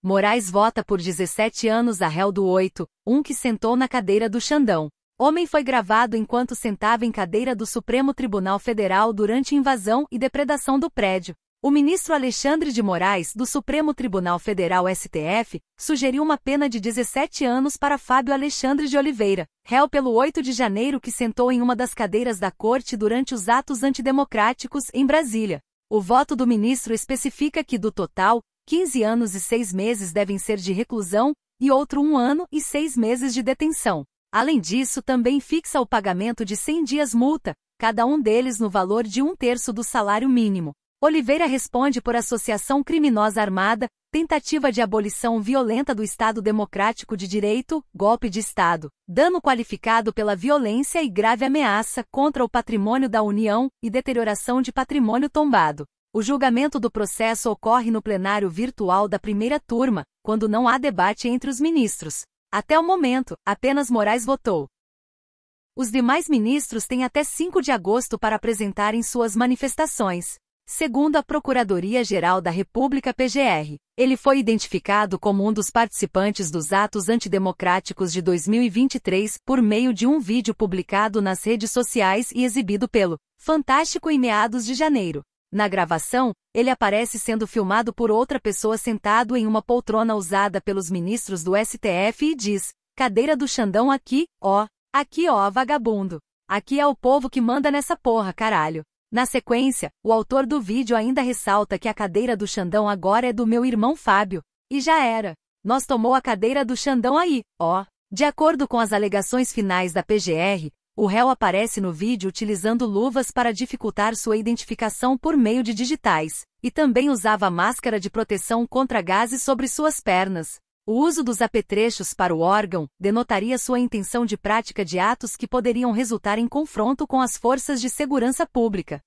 Moraes vota por 17 anos a réu do 8-1 que sentou na cadeira do Xandão. Homem foi gravado enquanto sentava em cadeira do Supremo Tribunal Federal durante invasão e depredação do prédio. O ministro Alexandre de Moraes, do Supremo Tribunal Federal STF, sugeriu uma pena de 17 anos para Fábio Alexandre de Oliveira, réu pelo 8 de janeiro que sentou em uma das cadeiras da corte durante os atos antidemocráticos em Brasília. O voto do ministro especifica que, do total, 15 anos e 6 meses devem ser de reclusão, e outro 1 ano e 6 meses de detenção. Além disso, também fixa o pagamento de 100 dias multa, cada um deles no valor de 1/3 do salário mínimo. Oliveira responde por associação criminosa armada, tentativa de abolição violenta do Estado Democrático de Direito, golpe de Estado, dano qualificado pela violência e grave ameaça contra o patrimônio da União e deterioração de patrimônio tombado. O julgamento do processo ocorre no plenário virtual da primeira turma, quando não há debate entre os ministros. Até o momento, apenas Moraes votou. Os demais ministros têm até 5 de agosto para apresentarem suas manifestações. Segundo a Procuradoria-Geral da República PGR, ele foi identificado como um dos participantes dos atos antidemocráticos de 2023 por meio de um vídeo publicado nas redes sociais e exibido pelo Fantástico em meados de janeiro. Na gravação, ele aparece sendo filmado por outra pessoa sentado em uma poltrona usada pelos ministros do STF e diz: "Cadeira do Xandão aqui, ó. Aqui ó, vagabundo. Aqui é o povo que manda nessa porra, caralho." Na sequência, o autor do vídeo ainda ressalta que a cadeira do Xandão agora é do meu irmão Fábio. E já era. Nós tomou a cadeira do Xandão aí, ó. De acordo com as alegações finais da PGR, o réu aparece no vídeo utilizando luvas para dificultar sua identificação por meio de digitais, e também usava máscara de proteção contra gases sobre suas pernas. O uso dos apetrechos para o órgão denotaria sua intenção de prática de atos que poderiam resultar em confronto com as forças de segurança pública.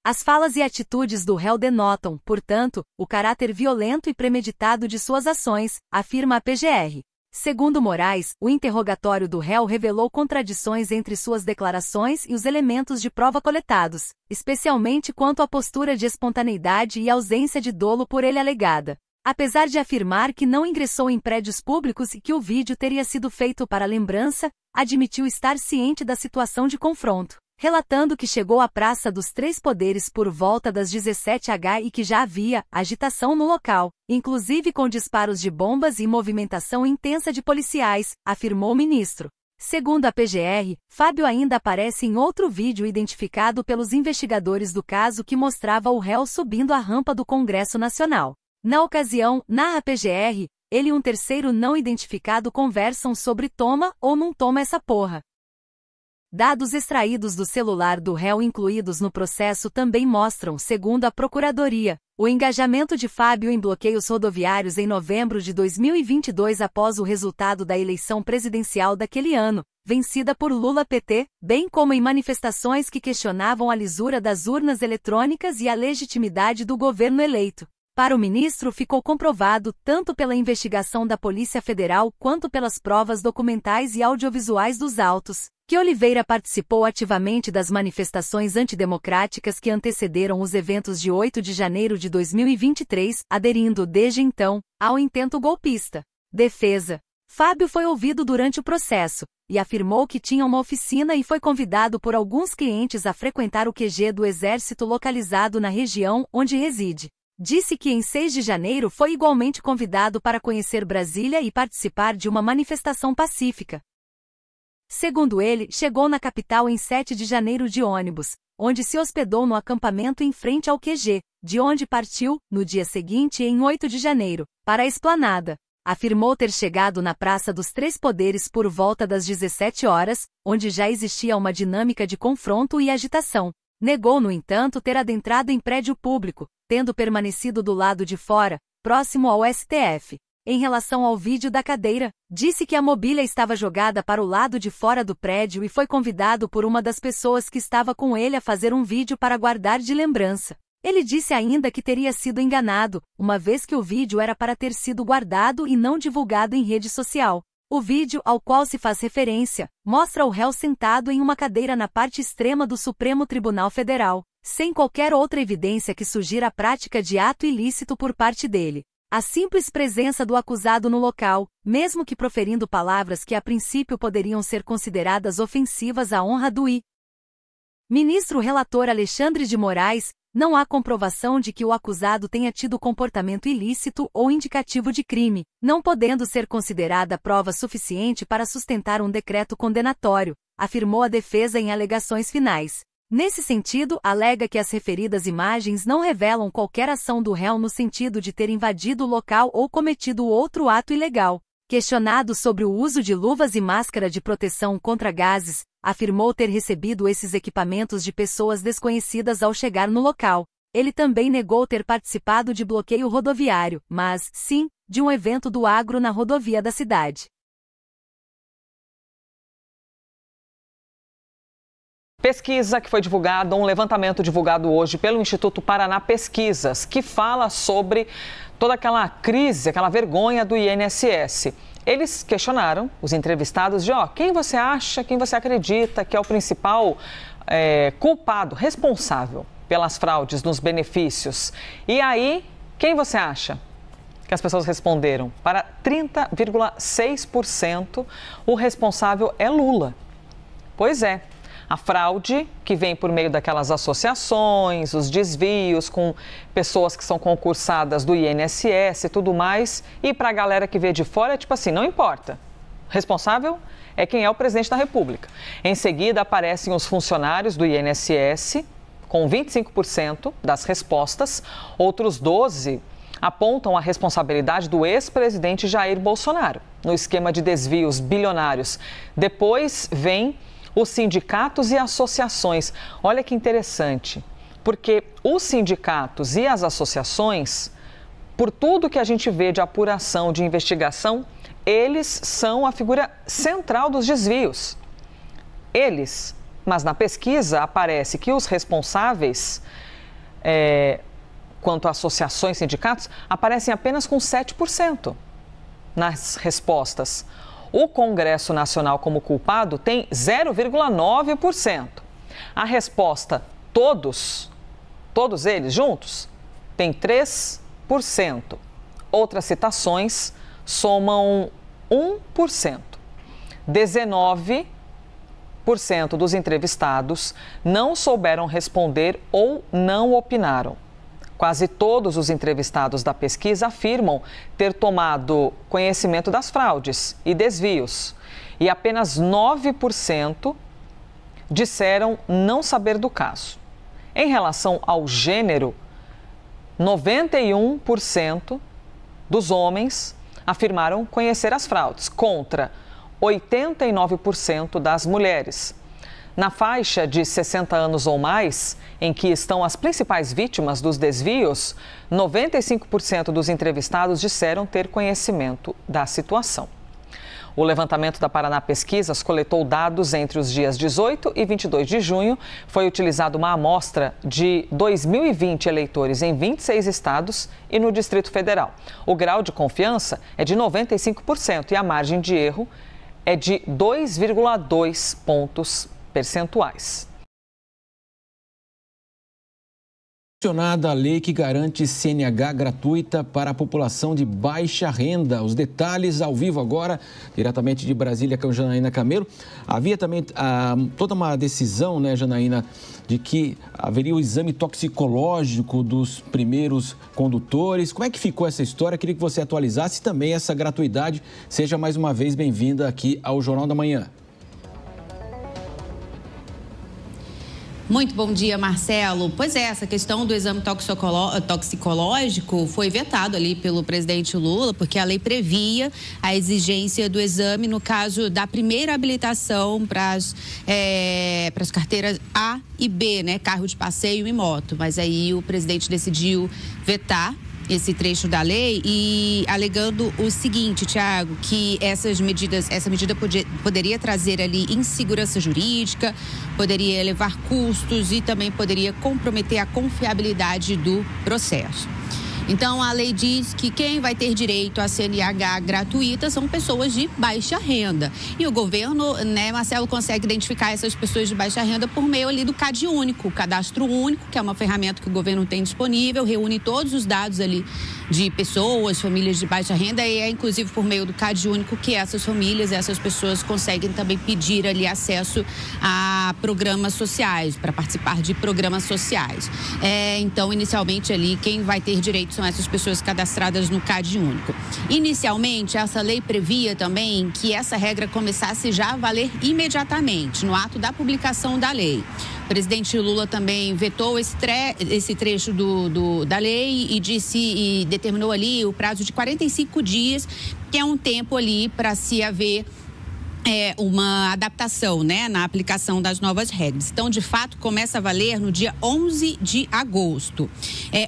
As falas e atitudes do réu denotam, portanto, o caráter violento e premeditado de suas ações, afirma a PGR. Segundo Moraes, o interrogatório do réu revelou contradições entre suas declarações e os elementos de prova coletados, especialmente quanto à postura de espontaneidade e ausência de dolo por ele alegada. Apesar de afirmar que não ingressou em prédios públicos e que o vídeo teria sido feito para lembrança, admitiu estar ciente da situação de confronto, relatando que chegou à Praça dos Três Poderes por volta das 17h e que já havia agitação no local, inclusive com disparos de bombas e movimentação intensa de policiais, afirmou o ministro. Segundo a PGR, Fábio ainda aparece em outro vídeo identificado pelos investigadores do caso que mostrava o réu subindo a rampa do Congresso Nacional. Na ocasião, narra a PGR, ele e um terceiro não identificado conversam sobre toma ou não toma essa porra. Dados extraídos do celular do réu incluídos no processo também mostram, segundo a Procuradoria, o engajamento de Fábio em bloqueios rodoviários em novembro de 2022 após o resultado da eleição presidencial daquele ano, vencida por Lula-PT, bem como em manifestações que questionavam a lisura das urnas eletrônicas e a legitimidade do governo eleito. Para o ministro ficou comprovado, tanto pela investigação da Polícia Federal quanto pelas provas documentais e audiovisuais dos autos, que Oliveira participou ativamente das manifestações antidemocráticas que antecederam os eventos de 8 de janeiro de 2023, aderindo desde então ao intento golpista. Defesa. Fábio foi ouvido durante o processo, e afirmou que tinha uma oficina e foi convidado por alguns clientes a frequentar o QG do Exército localizado na região onde reside. Disse que em 6 de janeiro foi igualmente convidado para conhecer Brasília e participar de uma manifestação pacífica. Segundo ele, chegou na capital em 7 de janeiro de ônibus, onde se hospedou no acampamento em frente ao QG, de onde partiu, no dia seguinte em 8 de janeiro, para a Esplanada. Afirmou ter chegado na Praça dos Três Poderes por volta das 17 horas, onde já existia uma dinâmica de confronto e agitação. Negou, no entanto, ter adentrado em prédio público, tendo permanecido do lado de fora, próximo ao STF. Em relação ao vídeo da cadeira, disse que a mobília estava jogada para o lado de fora do prédio e foi convidado por uma das pessoas que estava com ele a fazer um vídeo para guardar de lembrança. Ele disse ainda que teria sido enganado, uma vez que o vídeo era para ter sido guardado e não divulgado em rede social. O vídeo, ao qual se faz referência, mostra o réu sentado em uma cadeira na parte extrema do Supremo Tribunal Federal, sem qualquer outra evidência que sugira a prática de ato ilícito por parte dele. A simples presença do acusado no local, mesmo que proferindo palavras que a princípio poderiam ser consideradas ofensivas à honra do ministro relator Alexandre de Moraes, não há comprovação de que o acusado tenha tido comportamento ilícito ou indicativo de crime, não podendo ser considerada prova suficiente para sustentar um decreto condenatório, afirmou a defesa em alegações finais. Nesse sentido, alega que as referidas imagens não revelam qualquer ação do réu no sentido de ter invadido o local ou cometido outro ato ilegal. Questionado sobre o uso de luvas e máscara de proteção contra gases, afirmou ter recebido esses equipamentos de pessoas desconhecidas ao chegar no local. Ele também negou ter participado de bloqueio rodoviário, mas, sim, de um evento do agro na rodovia da cidade. Pesquisa que foi divulgada, um levantamento divulgado hoje pelo Instituto Paraná Pesquisas, que fala sobre toda aquela crise, aquela vergonha do INSS. Eles questionaram os entrevistados de quem você acha, quem você acredita que é o principal culpado, responsável pelas fraudes nos benefícios. E aí, quem você acha? Que as pessoas responderam. Para 30,6%, o responsável é Lula. Pois é. A fraude, que vem por meio daquelas associações, os desvios com pessoas que são concursadas do INSS e tudo mais. E para a galera que vê de fora, é tipo assim, não importa. Responsável é quem é o presidente da República. Em seguida, aparecem os funcionários do INSS, com 25% das respostas. Outros 12% apontam a responsabilidade do ex-presidente Jair Bolsonaro, no esquema de desvios bilionários. Depois vem os sindicatos e associações. Olha que interessante, porque os sindicatos e as associações, por tudo que a gente vê de apuração, de investigação, eles são a figura central dos desvios. Mas na pesquisa aparece que os responsáveis, quanto a associações e sindicatos, aparecem apenas com 7% nas respostas. O Congresso Nacional como culpado tem 0,9%. A resposta todos eles juntos, tem 3%. Outras citações somam 1%. 19% dos entrevistados não souberam responder ou não opinaram. Quase todos os entrevistados da pesquisa afirmam ter tomado conhecimento das fraudes e desvios. E apenas 9% disseram não saber do caso. Em relação ao gênero, 91% dos homens afirmaram conhecer as fraudes, contra 89% das mulheres. Na faixa de 60 anos ou mais, em que estão as principais vítimas dos desvios, 95% dos entrevistados disseram ter conhecimento da situação. O levantamento da Paraná Pesquisas coletou dados entre os dias 18 e 22 de junho. Foi utilizada uma amostra de 2.020 eleitores em 26 estados e no Distrito Federal. O grau de confiança é de 95% e a margem de erro é de 2,2 pontos percentuais. Sancionada a lei que garante CNH gratuita para a população de baixa renda. Os detalhes ao vivo agora, diretamente de Brasília, com a Janaína Camelo. Havia também toda uma decisão, né, Janaína, de que haveria o exame toxicológico dos primeiros condutores. Como é que ficou essa história? Queria que você atualizasse e também essa gratuidade. Seja mais uma vez bem-vinda aqui ao Jornal da Manhã. Muito bom dia, Marcelo. Pois é, essa questão do exame toxicológico foi vetado ali pelo presidente Lula, porque a lei previa a exigência do exame no caso da primeira habilitação para as carteiras A e B, né? Carro de passeio e moto. Mas aí o presidente decidiu vetar esse trecho da lei e alegando o seguinte, Tiago, que essa medida poderia trazer ali insegurança jurídica, poderia elevar custos e também poderia comprometer a confiabilidade do processo. Então, a lei diz que quem vai ter direito à CNH gratuita são pessoas de baixa renda. E o governo, né, Marcelo, consegue identificar essas pessoas de baixa renda por meio ali do CAD único, o cadastro único, que é uma ferramenta que o governo tem disponível, reúne todos os dados ali de pessoas, famílias de baixa renda, e é inclusive por meio do CAD único que essas famílias, essas pessoas conseguem também pedir ali acesso a programas sociais, para participar de programas sociais. Então, inicialmente ali, quem vai ter direito são essas pessoas cadastradas no CAD único. Inicialmente, essa lei previa também que essa regra começasse já a valer imediatamente, no ato da publicação da lei. O presidente Lula também vetou esse trecho da lei e determinou ali o prazo de 45 dias, que é um tempo ali para se haver uma adaptação, né, na aplicação das novas regras. Então, de fato, começa a valer no dia 11 de agosto.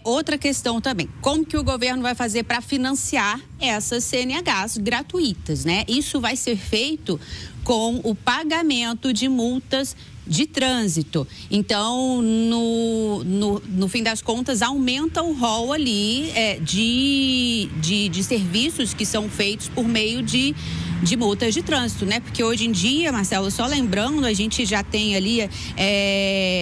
Outra questão também, como que o governo vai fazer para financiar essas CNHs gratuitas, né? Isso vai ser feito com o pagamento de multas de trânsito. Então, no fim das contas, aumenta o rol ali de serviços que são feitos por meio de multas de trânsito, né? Porque hoje em dia, Marcelo, só lembrando, a gente já tem ali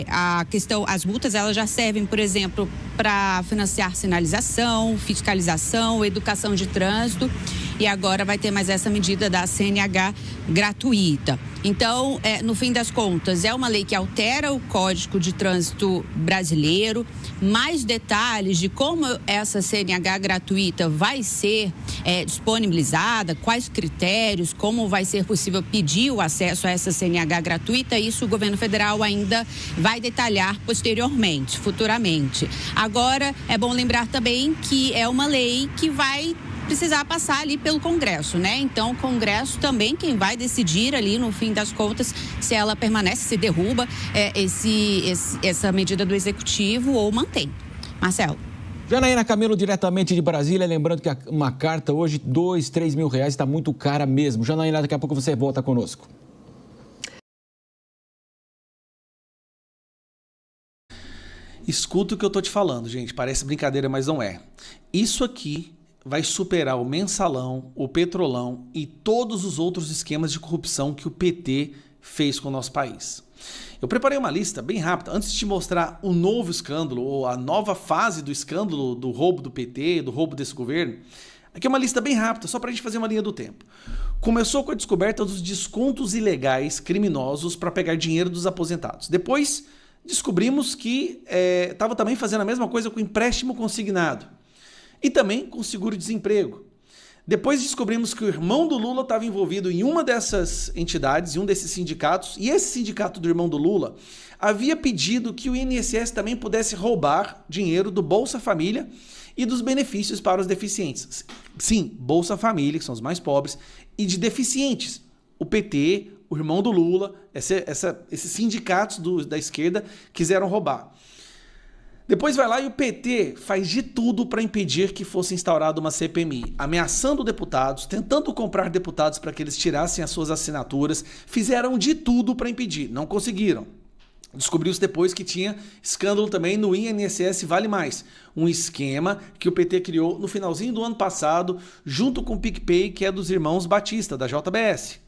a questão, as multas, elas já servem, por exemplo, para financiar sinalização, fiscalização, educação de trânsito, e agora vai ter mais essa medida da CNH gratuita. Então, no fim das contas, é uma lei que altera o Código de Trânsito brasileiro. Mais detalhes de como essa CNH gratuita vai ser disponibilizada, quais critérios, como vai ser possível pedir o acesso a essa CNH gratuita, isso o governo federal ainda vai detalhar posteriormente, futuramente. Agora, é bom lembrar também que é uma lei que vai precisar passar ali pelo Congresso, né? Então, o Congresso também quem vai decidir ali, no fim das contas, se ela permanece, se derruba essa medida do Executivo ou mantém. Marcelo. Janaína Camelo, diretamente de Brasília, lembrando que uma carta hoje, R$2, R$3 mil, está muito cara mesmo. Janaína, daqui a pouco você volta conosco. Escuta o que eu tô te falando, gente. Parece brincadeira, mas não é. Isso aqui vai superar o mensalão, o petrolão e todos os outros esquemas de corrupção que o PT fez com o nosso país. Eu preparei uma lista bem rápida, antes de te mostrar o novo escândalo, ou a nova fase do escândalo do roubo do PT, do roubo desse governo. Aqui é uma lista bem rápida, só para a gente fazer uma linha do tempo. Começou com a descoberta dos descontos ilegais criminosos para pegar dinheiro dos aposentados. Depois, descobrimos que estava também fazendo a mesma coisa com empréstimo consignado. E também com seguro-desemprego. Depois descobrimos que o irmão do Lula estava envolvido em uma dessas entidades, em um desses sindicatos, e esse sindicato do irmão do Lula havia pedido que o INSS também pudesse roubar dinheiro do Bolsa Família e dos benefícios para os deficientes. Sim, Bolsa Família, que são os mais pobres, e de deficientes. O PT, o irmão do Lula, esses sindicatos da esquerda quiseram roubar. Depois vai lá e o PT faz de tudo para impedir que fosse instaurada uma CPMI, ameaçando deputados, tentando comprar deputados para que eles tirassem as suas assinaturas, fizeram de tudo para impedir, não conseguiram. Descobriu-se depois que tinha escândalo também no INSS Vale Mais, um esquema que o PT criou no finalzinho do ano passado, junto com o PicPay, que é dos irmãos Batista, da JBS.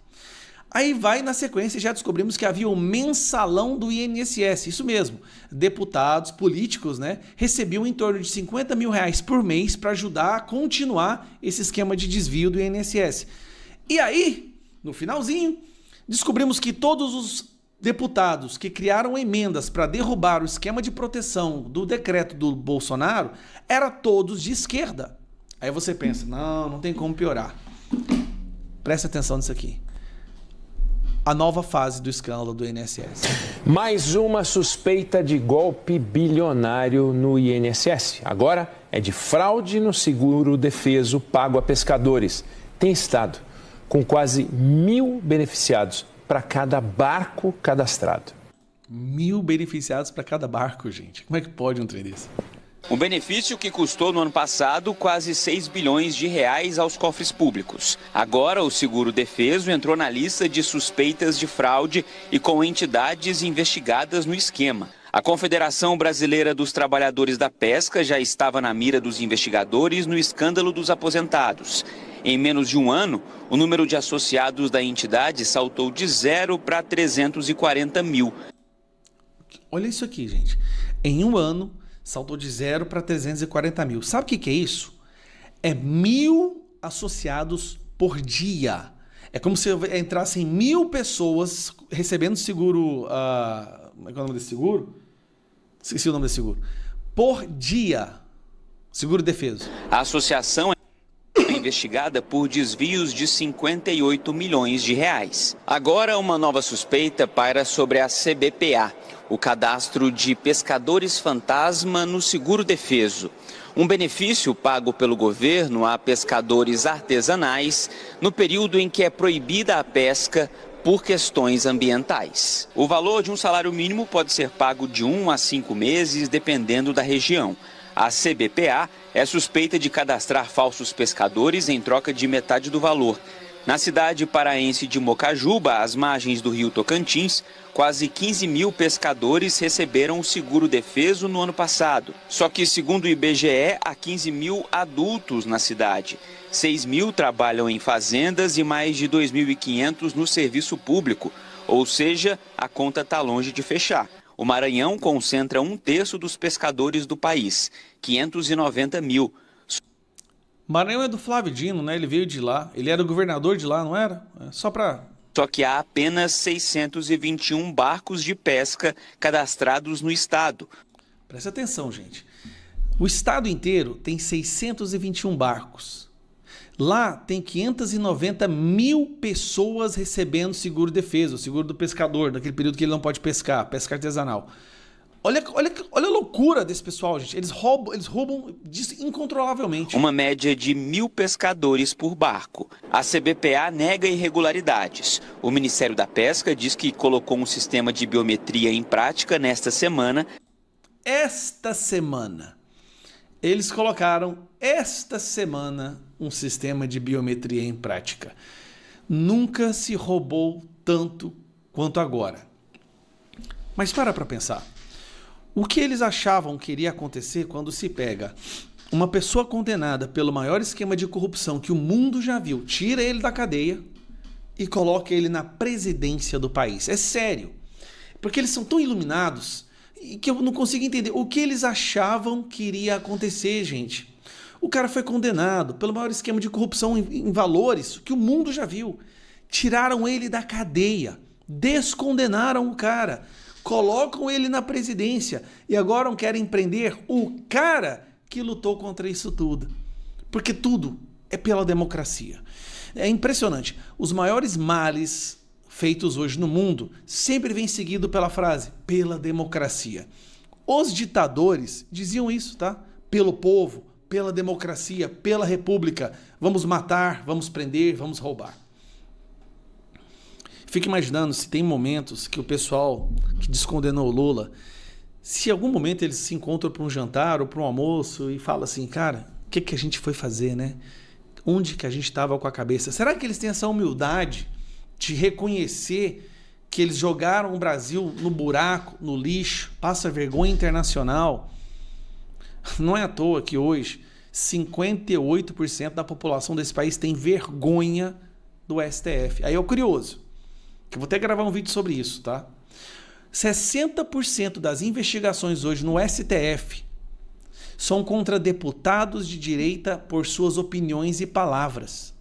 Aí vai na sequência, já descobrimos que havia o mensalão do INSS, isso mesmo, deputados, políticos, né, recebiam em torno de R$50 mil por mês para ajudar a continuar esse esquema de desvio do INSS. E aí, no finalzinho, descobrimos que todos os deputados que criaram emendas para derrubar o esquema de proteção do decreto do Bolsonaro eram todos de esquerda. Aí você pensa, não tem como piorar. Presta atenção nisso aqui. A nova fase do escândalo do INSS. Mais uma suspeita de golpe bilionário no INSS. Agora é de fraude no seguro-defeso pago a pescadores. Tem estado com quase 1.000 beneficiados para cada barco cadastrado. 1.000 beneficiados para cada barco, gente. Como é que pode um trem desse? Um benefício que custou no ano passado quase R$6 bilhões aos cofres públicos. Agora o seguro-defeso entrou na lista de suspeitas de fraude e com entidades investigadas no esquema. A Confederação Brasileira dos Trabalhadores da Pesca já estava na mira dos investigadores no escândalo dos aposentados. Em menos de um ano, o número de associados da entidade saltou de 0 para 340 mil. Olha isso aqui, gente. Em um ano, saltou de 0 para 340 mil. Sabe o que é isso? É 1.000 associados por dia. É como se entrassem 1.000 pessoas recebendo seguro... como é que é o nome desse seguro? Esqueci o nome desse seguro. Por dia. Seguro-defeso. A associação é investigada por desvios de 58 milhões de reais. Agora, uma nova suspeita paira sobre a CBPA, o cadastro de pescadores fantasma no seguro-defeso. Um benefício pago pelo governo a pescadores artesanais no período em que é proibida a pesca por questões ambientais. O valor de um salário mínimo pode ser pago de 1 a 5 meses, dependendo da região. A CBPA é suspeita de cadastrar falsos pescadores em troca de metade do valor. Na cidade paraense de Mocajuba, às margens do rio Tocantins, quase 15 mil pescadores receberam o seguro-defeso no ano passado. Só que, segundo o IBGE, há 15 mil adultos na cidade. 6 mil trabalham em fazendas e mais de 2.500 no serviço público. Ou seja, a conta está longe de fechar. O Maranhão concentra 1/3 dos pescadores do país, 590 mil. Maranhão é do Flávio Dino, né? Ele veio de lá. Ele era o governador de lá, não era? Só Presta atenção, gente. O estado inteiro tem 621 barcos. Lá tem 590 mil pessoas recebendo seguro-defesa, o seguro do pescador, naquele período que ele não pode pescar, pesca artesanal. Olha a loucura desse pessoal, gente. Eles roubam incontrolavelmente. Uma média de 1.000 pescadores por barco. A CBPA nega irregularidades. O Ministério da Pesca diz que colocou um sistema de biometria em prática nesta semana. Eles colocaram esta semana um sistema de biometria em prática. Nunca se roubou tanto quanto agora. Mas para pensar. O que eles achavam que iria acontecer quando se pega uma pessoa condenada pelo maior esquema de corrupção que o mundo já viu, tira ele da cadeia e coloca ele na presidência do país? É sério. Porque eles são tão iluminados e que eu não consigo entender o que eles achavam que iria acontecer, gente. O cara foi condenado pelo maior esquema de corrupção em valores que o mundo já viu. Tiraram ele da cadeia, descondenaram o cara, colocam ele na presidência e agora querem prender o cara que lutou contra isso tudo. Porque tudo é pela democracia. É impressionante. Os maiores males feitos hoje no mundo sempre vem seguido pela frase, pela democracia. Os ditadores diziam isso, tá? Pelo povo, pela democracia, pela república. Vamos matar, vamos prender, vamos roubar. Fico imaginando se tem momentos que o pessoal que descondenou o Lula, se em algum momento eles se encontram para um jantar ou para um almoço e falam assim, cara, o que a gente foi fazer, né? Onde que a gente estava com a cabeça? Será que eles têm essa humildade de reconhecer que eles jogaram o Brasil no buraco, no lixo, passa vergonha internacional? Não é à toa que hoje 58% da população desse país tem vergonha do STF. Aí é o curioso. Eu vou até gravar um vídeo sobre isso, tá? 60% das investigações hoje no STF são contra deputados de direita por suas opiniões e palavras.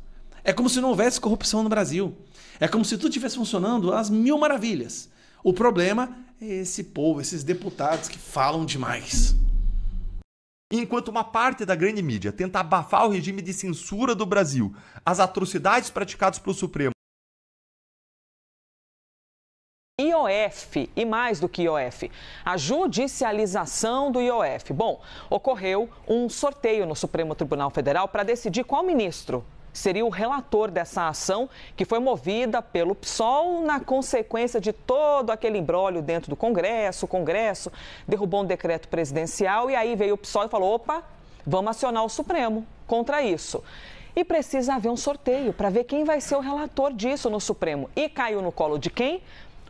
É como se não houvesse corrupção no Brasil. É como se tudo estivesse funcionando às mil maravilhas. O problema é esse povo, esses deputados que falam demais. Enquanto uma parte da grande mídia tenta abafar o regime de censura do Brasil, as atrocidades praticadas pelo Supremo, IOF, e mais do que IOF, a judicialização do IOF. Bom, ocorreu um sorteio no Supremo Tribunal Federal para decidir qual ministro seria o relator dessa ação que foi movida pelo PSOL na consequência de todo aquele imbróglio dentro do Congresso. O Congresso derrubou um decreto presidencial e aí veio o PSOL e falou, opa, vamos acionar o Supremo contra isso. E precisa haver um sorteio para ver quem vai ser o relator disso no Supremo. E caiu no colo de quem?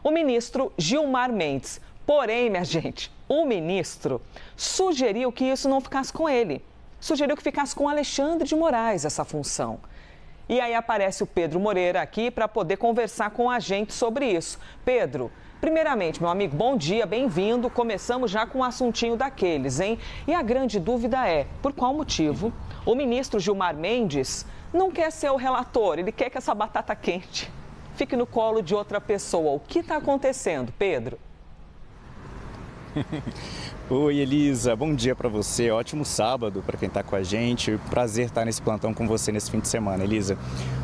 O ministro Gilmar Mendes. Porém, minha gente, o ministro sugeriu que isso não ficasse com ele. Sugeriu que ficasse com Alexandre de Moraes essa função. E aí aparece o Pedro Moreira aqui para poder conversar com a gente sobre isso. Pedro, Primeiramente, meu amigo, bom dia, bem-vindo. Começamos já com um assuntinho daqueles, hein? E a grande dúvida é, por qual motivo o ministro Gilmar Mendes não quer ser o relator? Ele quer que essa batata quente fique no colo de outra pessoa. O que está acontecendo, Pedro? Oi, Elisa, bom dia para você, ótimo sábado para quem está com a gente, prazer estar nesse plantão com você nesse fim de semana, Elisa.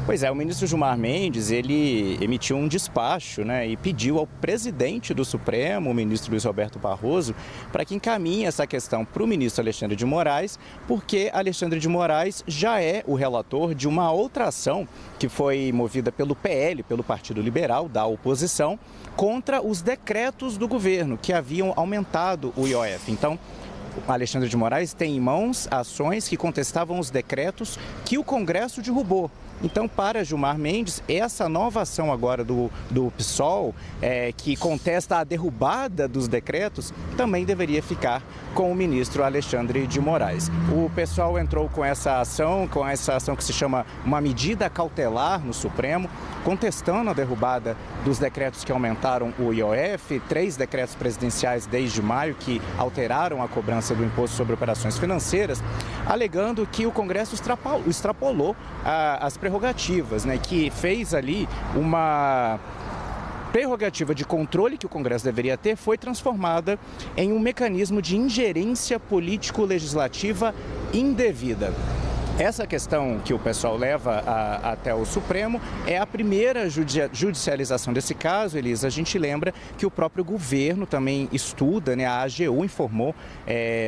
Pois é, o ministro Gilmar Mendes, ele emitiu um despacho, né, e pediu ao presidente do Supremo, o ministro Luiz Roberto Barroso, para que encaminhe essa questão para o ministro Alexandre de Moraes, porque Alexandre de Moraes já é o relator de uma outra ação que foi movida pelo PL, pelo Partido Liberal, da oposição, contra os decretos do governo que haviam aumentado o IOF. Então, Alexandre de Moraes tem em mãos ações que contestavam os decretos que o Congresso derrubou. Então, para Gilmar Mendes, essa nova ação agora do PSOL, que contesta a derrubada dos decretos, também deveria ficar com o ministro Alexandre de Moraes. O PSOL entrou com essa ação que se chama uma medida cautelar no Supremo, contestando a derrubada dos decretos que aumentaram o IOF, 3 decretos presidenciais desde maio que alteraram a cobrança do imposto sobre operações financeiras, alegando que o Congresso extrapolou as prerrogativas, né, que fez ali uma prerrogativa de controle que o Congresso deveria ter, foi transformada em um mecanismo de ingerência político-legislativa indevida. Essa questão que o pessoal leva até o Supremo é a primeira judicialização desse caso, Elisa. A gente lembra que o próprio governo também estuda, né? A AGU informou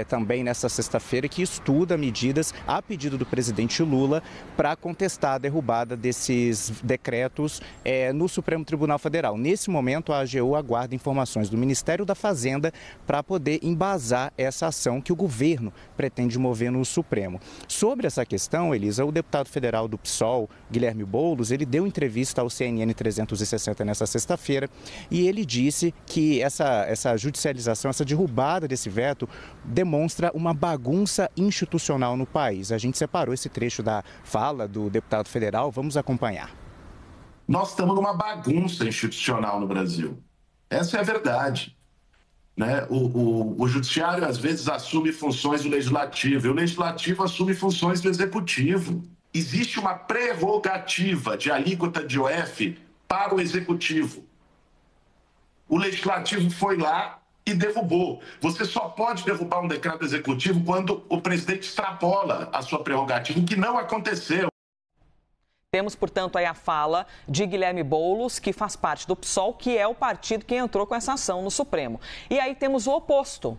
também nesta sexta-feira que estuda medidas a pedido do presidente Lula para contestar a derrubada desses decretos no Supremo Tribunal Federal. Nesse momento, a AGU aguarda informações do Ministério da Fazenda para poder embasar essa ação que o governo pretende mover no Supremo. Sobre essa questão, Elisa, o deputado federal do PSOL, Guilherme Boulos, ele deu entrevista ao CNN 360 nessa sexta-feira e ele disse que essa judicialização, essa derrubada desse veto demonstra uma bagunça institucional no país. A gente separou esse trecho da fala do deputado federal, vamos acompanhar. Nós estamos numa bagunça institucional no Brasil. Essa é a verdade. Né? O judiciário, às vezes, assume funções do legislativo, e o legislativo assume funções do executivo. Existe uma prerrogativa de alíquota de IOF para o executivo. O legislativo foi lá e derrubou. Você só pode derrubar um decreto executivo quando o presidente extrapola a sua prerrogativa, o que não aconteceu. Temos, portanto, aí a fala de Guilherme Boulos, que faz parte do PSOL, que é o partido que entrou com essa ação no Supremo. E aí temos o oposto,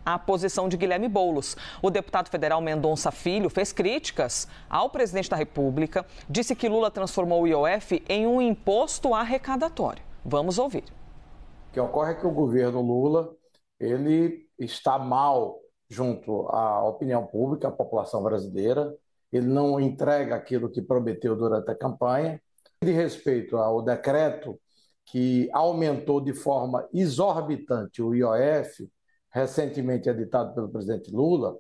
a posição de Guilherme Boulos. O deputado federal Mendonça Filho fez críticas ao presidente da República, disse que Lula transformou o IOF em um imposto arrecadatório. Vamos ouvir. O que ocorre é que o governo Lula, ele está mal junto à opinião pública, à população brasileira. Ele não entrega aquilo que prometeu durante a campanha. De respeito ao decreto que aumentou de forma exorbitante o IOF, recentemente editado pelo presidente Lula,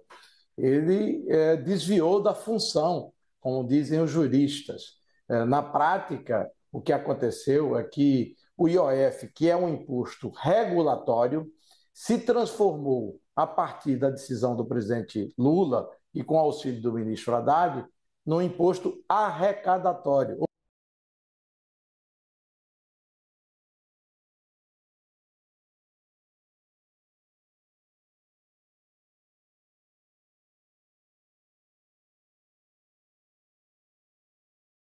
ele desviou da função, como dizem os juristas. Na prática, o que aconteceu é que o IOF, que é um imposto regulatório, se transformou, a partir da decisão do presidente Lula, e com auxílio do ministro Haddad, no imposto arrecadatório.